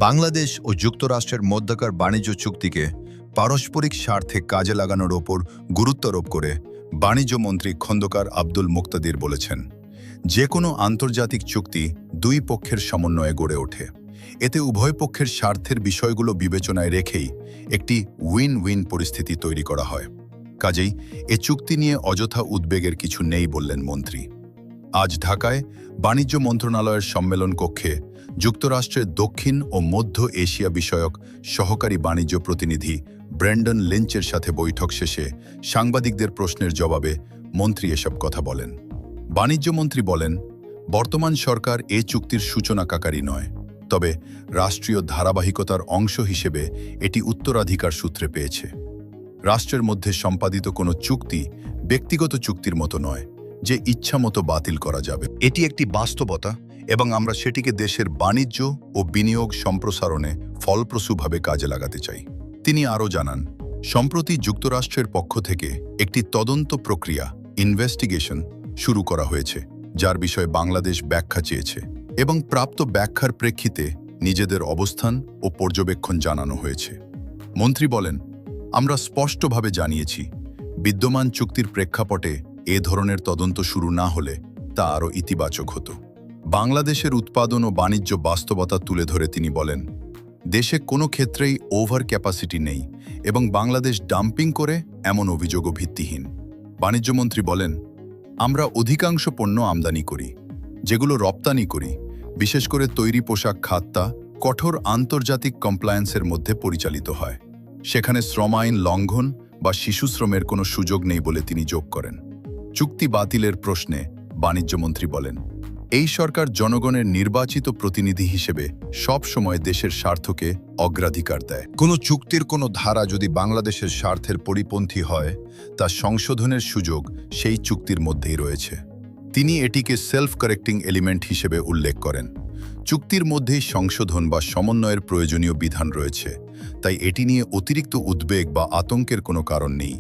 বাংলাদেশ ও যুক্তরাষ্ট্রের মধ্যকার বাণিজ্য চুক্তিকে পারস্পরিক স্বার্থে কাজে লাগানোর ওপর গুরুত্বারোপ করে বাণিজ্য মন্ত্রী খন্দকার আব্দুল মুক্তাদির বলেছেন, যে কোনো আন্তর্জাতিক চুক্তি দুই পক্ষের সমন্বয়ে গড়ে ওঠে। এতে উভয় পক্ষের স্বার্থের বিষয়গুলো বিবেচনায় রেখেই একটি উইন উইন পরিস্থিতি তৈরি করা হয়। কাজেই এ চুক্তি নিয়ে অযথা উদ্বেগের কিছু নেই বললেন মন্ত্রী। আজ ঢাকায় বাণিজ্য মন্ত্রণালয়ের সম্মেলন কক্ষে যুক্তরাষ্ট্রের দক্ষিণ ও মধ্য এশিয়া বিষয়ক সহকারী বাণিজ্য প্রতিনিধি ব্র্যান্ডন লিঞ্চের সাথে বৈঠক শেষে সাংবাদিকদের প্রশ্নের জবাবে মন্ত্রী এসব কথা বলেন। বাণিজ্যমন্ত্রী বলেন, বর্তমান সরকার এ চুক্তির সূচনাকারী নয়, তবে রাষ্ট্রীয় ধারাবাহিকতার অংশ হিসেবে এটি উত্তরাধিকার সূত্রে পেয়েছে। রাষ্ট্রের মধ্যে সম্পাদিত কোনো চুক্তি ব্যক্তিগত চুক্তির মতো নয় যে ইচ্ছামতো বাতিল করা যাবে। এটি একটি বাস্তবতা এবং আমরা সেটিকে দেশের বাণিজ্য ও বিনিয়োগ সম্প্রসারণে ফলপ্রসূভাবে কাজে লাগাতে চাই। তিনি আরও জানান, সম্প্রতি যুক্তরাষ্ট্রের পক্ষ থেকে একটি তদন্ত প্রক্রিয়া ইনভেস্টিগেশন শুরু করা হয়েছে, যার বিষয়ে বাংলাদেশ ব্যাখ্যা চেয়েছে এবং প্রাপ্ত ব্যাখ্যার প্রেক্ষিতে নিজেদের অবস্থান ও পর্যবেক্ষণ জানানো হয়েছে। মন্ত্রী বলেন, আমরা স্পষ্টভাবে জানিয়েছি, বিদ্যমান চুক্তির প্রেক্ষাপটে এ ধরনের তদন্ত শুরু না হলে তা আরও ইতিবাচক হতো। বাংলাদেশের উৎপাদন ও বাণিজ্য বাস্তবতা তুলে ধরে তিনি বলেন, দেশে কোনো ক্ষেত্রেই ওভার ক্যাপাসিটি নেই এবং বাংলাদেশ ডাম্পিং করে এমন অভিযোগও ভিত্তিহীন। বাণিজ্যমন্ত্রী বলেন, আমরা অধিকাংশ পণ্য আমদানি করি, যেগুলো রপ্তানি করি, বিশেষ করে তৈরি পোশাক খাতটা কঠোর আন্তর্জাতিক কমপ্লায়েন্সের মধ্যে পরিচালিত হয়। সেখানে শ্রম আইন লঙ্ঘন বা শিশু শ্রমের কোনো সুযোগ নেই বলে তিনি যোগ করেন। চুক্তি বাতিলের প্রশ্নে বাণিজ্যমন্ত্রী বলেন, এই সরকার জনগণের নির্বাচিত প্রতিনিধি হিসেবে সব সময় দেশের স্বার্থকে অগ্রাধিকার দেয়। কোনো চুক্তির কোনো ধারা যদি বাংলাদেশের স্বার্থের পরিপন্থী হয়, তা সংশোধনের সুযোগ সেই চুক্তির মধ্যেই রয়েছে। তিনি এটিকে সেলফ কারেক্টিং এলিমেন্ট হিসেবে উল্লেখ করেন। চুক্তির মধ্যেই সংশোধন বা সমন্বয়ের প্রয়োজনীয় বিধান রয়েছে, তাই এটি নিয়ে অতিরিক্ত উদ্বেগ বা আতঙ্কের কোনো কারণ নেই।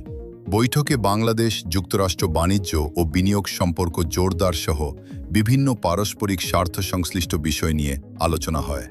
বৈঠকে বাংলাদেশ যুক্তরাষ্ট্র বাণিজ্য ও বিনিয়োগ সম্পর্ক জোরদার সহ বিভিন্ন পারস্পরিক স্বার্থ সংশ্লিষ্ট বিষয় নিয়ে আলোচনা হয়।